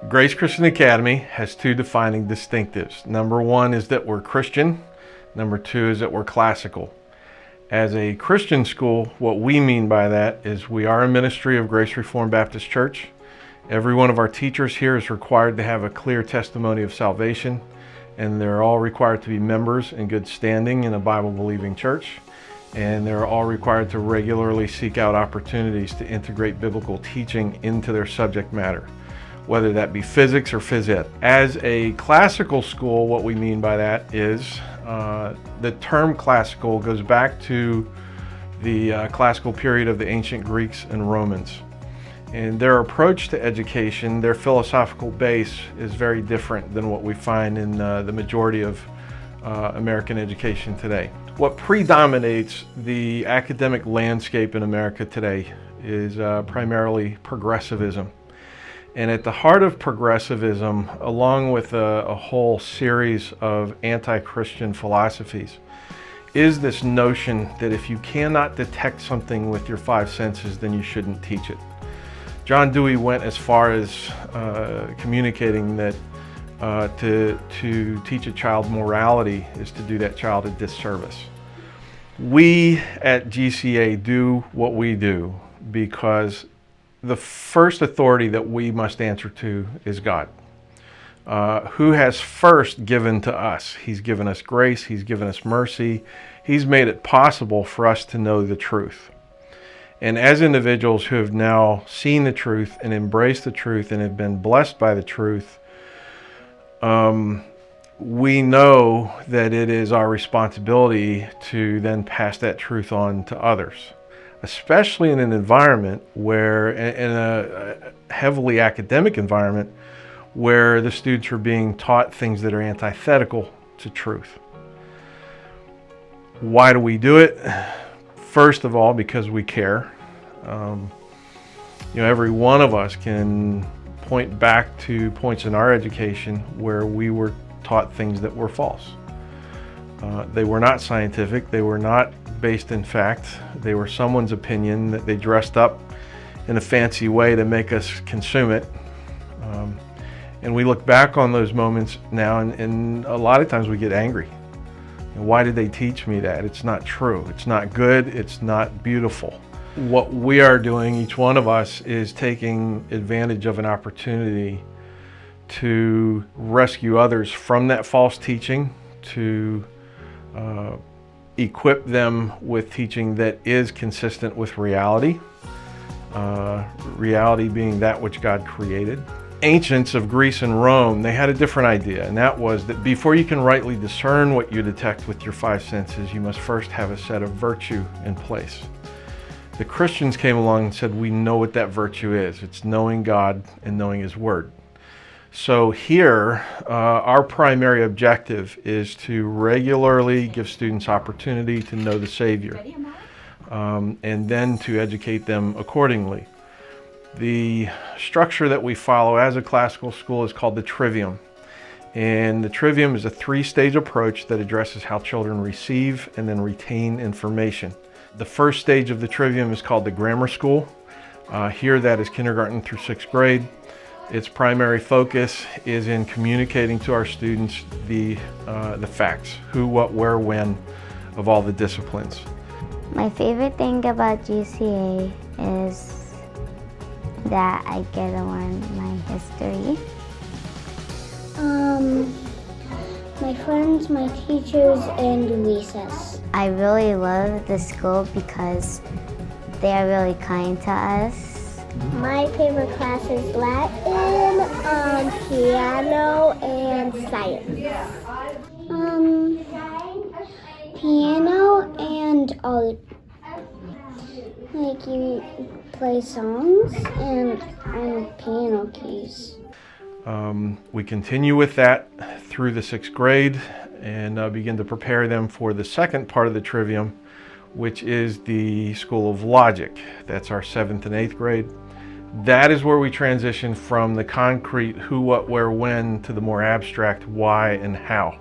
Grace Christian Academy has two defining distinctives. Number one is that we're Christian. Number two is that we're classical. As a Christian school, what we mean by that is we are a ministry of Grace Reformed Baptist Church. Every one of our teachers here is required to have a clear testimony of salvation, and they're all required to be members in good standing in a Bible-believing church, and they're all required to regularly seek out opportunities to integrate biblical teaching into their subject matter, whether that be physics or phys ed. As a classical school, what we mean by that is the term classical goes back to the classical period of the ancient Greeks and Romans. And their approach to education, their philosophical base, is very different than what we find in the majority of American education today. What predominates the academic landscape in America today is primarily progressivism. And at the heart of progressivism, along with a whole series of anti-Christian philosophies, is this notion that if you cannot detect something with your five senses, then you shouldn't teach it. John Dewey went as far as communicating that to teach a child morality is to do that child a disservice. We at GCA do what we do because the first authority that we must answer to is God, who has first given to us. He's given us grace, He's given us mercy, He's made it possible for us to know the truth. And as individuals who have now seen the truth and embraced the truth and have been blessed by the truth, we know that it is our responsibility to then pass that truth on to others, especially in an environment where, in a heavily academic environment, where the students are being taught things that are antithetical to truth. Why do we do it? First of all, because we care. Every one of us can point back to points in our education where we were taught things that were false. They were not scientific, they were not based in fact, they were someone's opinion that they dressed up in a fancy way to make us consume it. And we look back on those moments now, and a lot of times we get angry. Why did they teach me that? It's not true. It's not good. It's not beautiful. What we are doing, each one of us, is taking advantage of an opportunity to rescue others from that false teaching, to equip them with teaching that is consistent with reality, reality being that which God created. Ancients of Greece and Rome, they had a different idea, and that was that before you can rightly discern what you detect with your five senses, you must first have a set of virtue in place. The Christians came along and said, we know what that virtue is. It's knowing God and knowing His Word. So here, our primary objective is to regularly give students opportunity to know the Savior, and then to educate them accordingly. The structure that we follow as a classical school is called the trivium. And the trivium is a three-stage approach that addresses how children receive and then retain information. The first stage of the trivium is called the grammar school. Here that is kindergarten through sixth grade. Its primary focus is in communicating to our students the facts, who, what, where, when, of all the disciplines. My favorite thing about GCA is that I get to learn my history. My friends, my teachers, and recess. I really love the school because they are really kind to us. My favorite class is Latin, piano, and science. Piano and art. Like you play songs and piano keys. We continue with that through the sixth grade and begin to prepare them for the second part of the trivium, which is the School of Logic. That's our 7th and 8th grade. That is where we transition from the concrete who, what, where, when to the more abstract why and how.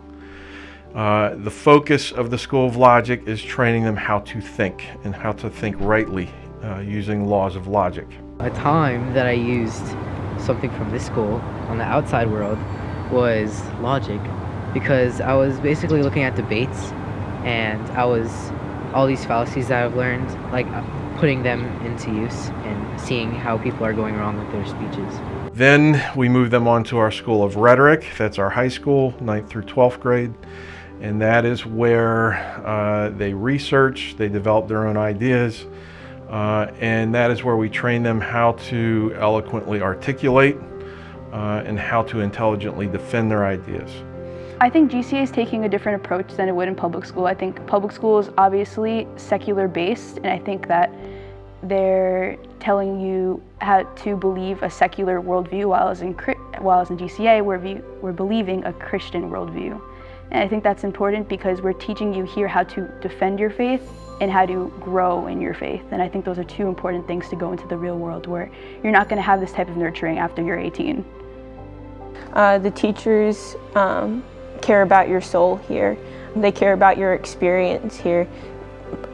The focus of the School of Logic is training them how to think and how to think rightly using laws of logic. A time that I used something from this school on the outside world was logic, because I was basically looking at debates, and all these fallacies that I've learned, like putting them into use and seeing how people are going wrong with their speeches. Then we move them on to our School of Rhetoric. That's our high school, 9th through 12th grade. And that is where they research, they develop their own ideas, and that is where we train them how to eloquently articulate and how to intelligently defend their ideas. I think GCA is taking a different approach than it would in public school. I think public school is obviously secular based, and I think that they're telling you how to believe a secular worldview, while as in GCA we're believing a Christian worldview. And I think that's important because we're teaching you here how to defend your faith and how to grow in your faith. And I think those are two important things to go into the real world, where you're not going to have this type of nurturing after you're 18. The teachers care about your soul here. They care about your experience here.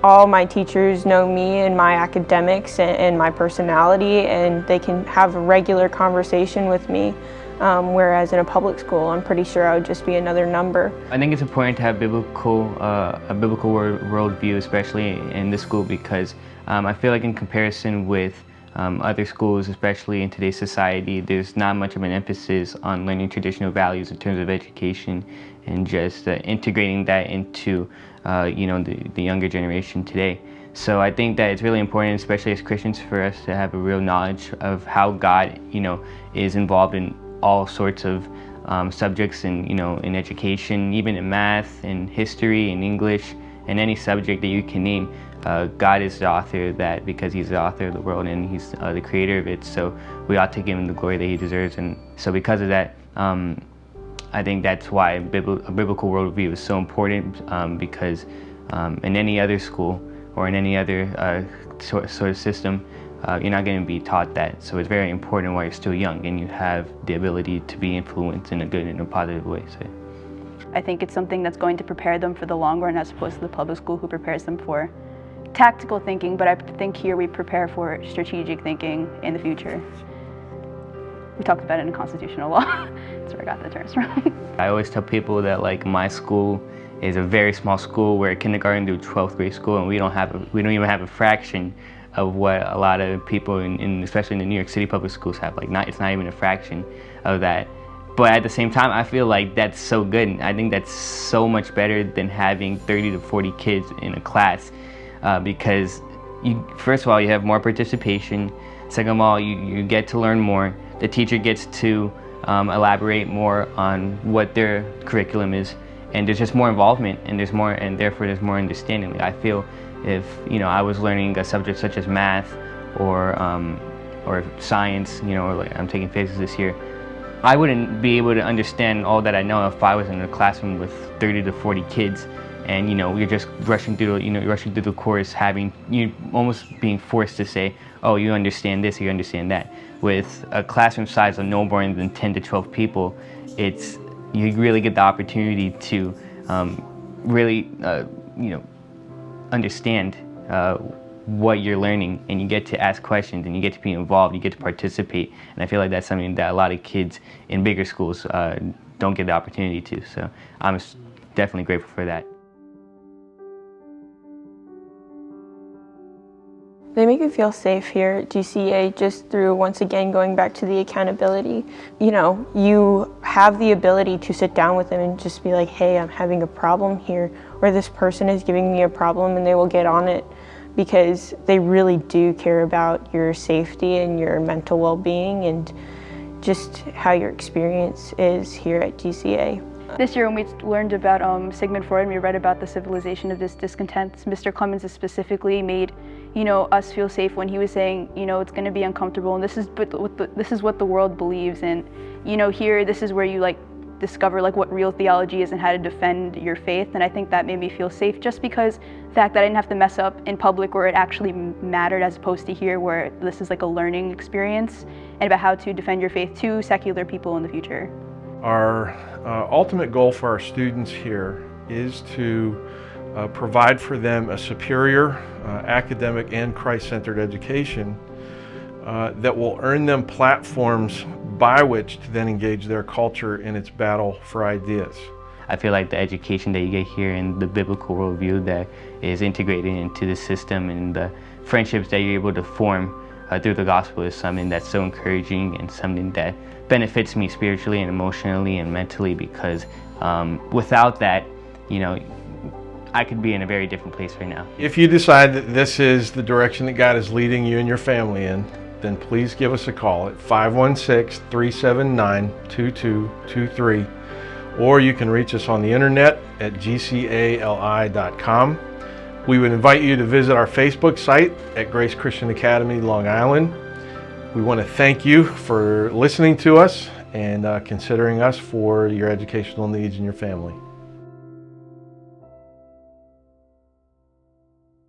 All my teachers know me and my academics and my personality, and they can have a regular conversation with me. Whereas in a public school, I'm pretty sure I would just be another number. I think it's important to have a biblical worldview, especially in this school, because I feel like in comparison with other schools, especially in today's society, there's not much of an emphasis on learning traditional values in terms of education and just integrating that into the younger generation today. So I think that it's really important, especially as Christians, for us to have a real knowledge of how God, is involved in all sorts of subjects in education, even in math, in history, in English, and any subject that you can name. God is the author of that, because He's the author of the world and He's the creator of it. So we ought to give Him the glory that He deserves. And so because of that, I think that's why a biblical worldview is so important, because in any other school or in any other sort of system, you're not going to be taught that. So it's very important while you're still young and you have the ability to be influenced in a good and a positive way. So I think it's something that's going to prepare them for the long run, as opposed to the public school who prepares them for tactical thinking, but I think here we prepare for strategic thinking in the future. We talked about it in constitutional law. That's where I got the terms from. I always tell people that my school is a very small school. We're kindergarten through 12th grade school, and we don't even have a fraction of what a lot of people especially in the New York City public schools have. It's not even a fraction of that. But at the same time, I feel like that's so good. I think that's so much better than having 30 to 40 kids in a class, because first of all, you have more participation. Second of all, you get to learn more. The teacher gets to elaborate more on what their curriculum is, and there's just more involvement, and therefore there's more understanding. I feel if I was learning a subject such as math or science, or I'm taking physics this year, I wouldn't be able to understand all that I know if I was in a classroom with 30 to 40 kids, and you're just rushing through the course, you almost being forced to say, oh, you understand this or you understand that. With a classroom size of no more than 10 to 12 people, you really get the opportunity to really understand what you're learning, and you get to ask questions, and you get to be involved, you get to participate. And I feel like that's something that a lot of kids in bigger schools don't get the opportunity to. So I'm definitely grateful for that. They make you feel safe here at GCA just through, once again, going back to the accountability. You have the ability to sit down with them and just be like, hey, I'm having a problem here, or this person is giving me a problem, and they will get on it, because they really do care about your safety and your mental well-being and just how your experience is here at GCA. This year when we learned about Sigmund Freud, and we read about the civilization of discontent, Mr. Clemens has specifically made us feel safe when he was saying, it's going to be uncomfortable, and this is what the world believes, and here this is where you discover what real theology is and how to defend your faith. And I think that made me feel safe, just because the fact that I didn't have to mess up in public where it actually mattered, as opposed to here where this is a learning experience and about how to defend your faith to secular people in the future. Our ultimate goal for our students here is to provide for them a superior academic and Christ-centered education that will earn them platforms by which to then engage their culture in its battle for ideas. I feel like the education that you get here and the biblical worldview that is integrated into the system and the friendships that you're able to form through the gospel is something that's so encouraging and something that benefits me spiritually and emotionally and mentally, because without that, you know, I could be in a very different place right now. If you decide that this is the direction that God is leading you and your family in, then please give us a call at 516-379-2223, or you can reach us on the internet at gcali.com. We would invite you to visit our Facebook site at Grace Christian Academy, Long Island. We want to thank you for listening to us and considering us for your educational needs in your family.